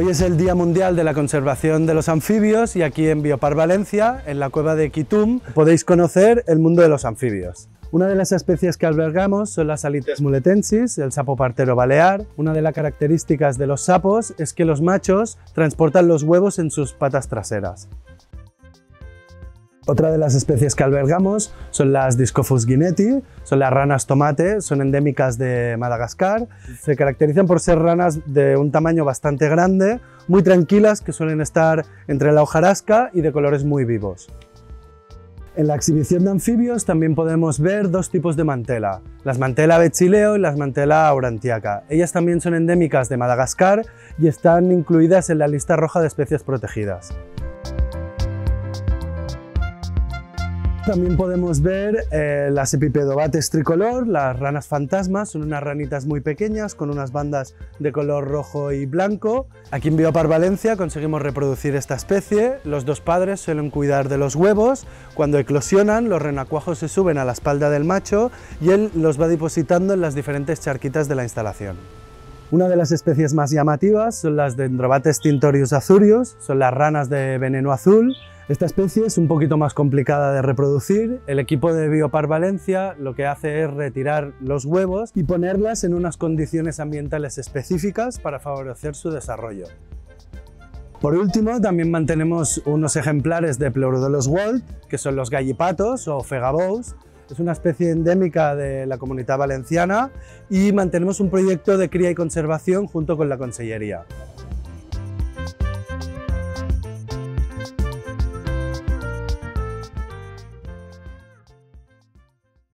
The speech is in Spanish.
Hoy es el Día Mundial de la Conservación de los Anfibios y aquí en Biopar Valencia, en la cueva de Quitum, podéis conocer el mundo de los anfibios. Una de las especies que albergamos son las Alites muletensis, el sapo partero balear. Una de las características de los sapos es que los machos transportan los huevos en sus patas traseras. Otra de las especies que albergamos son las Discophus guineti, son las ranas tomate, son endémicas de Madagascar. Se caracterizan por ser ranas de un tamaño bastante grande, muy tranquilas, que suelen estar entre la hojarasca y de colores muy vivos. En la exhibición de anfibios también podemos ver dos tipos de mantela, las mantela bechileo y las mantela aurantiaca. Ellas también son endémicas de Madagascar y están incluidas en la lista roja de especies protegidas. También podemos ver las Epipedobates tricolor, las ranas fantasmas, son unas ranitas muy pequeñas con unas bandas de color rojo y blanco. Aquí en Biopar Valencia conseguimos reproducir esta especie, los dos padres suelen cuidar de los huevos, cuando eclosionan los renacuajos se suben a la espalda del macho y él los va depositando en las diferentes charquitas de la instalación. Una de las especies más llamativas son las Dendrobates tintorius azurius, son las ranas de veneno azul. Esta especie es un poquito más complicada de reproducir. El equipo de Biopar Valencia lo que hace es retirar los huevos y ponerlas en unas condiciones ambientales específicas para favorecer su desarrollo. Por último, también mantenemos unos ejemplares de Pleurodolus walt, que son los gallipatos o fegabous. Es una especie endémica de la Comunitat Valenciana y mantenemos un proyecto de cría y conservación junto con la Consellería.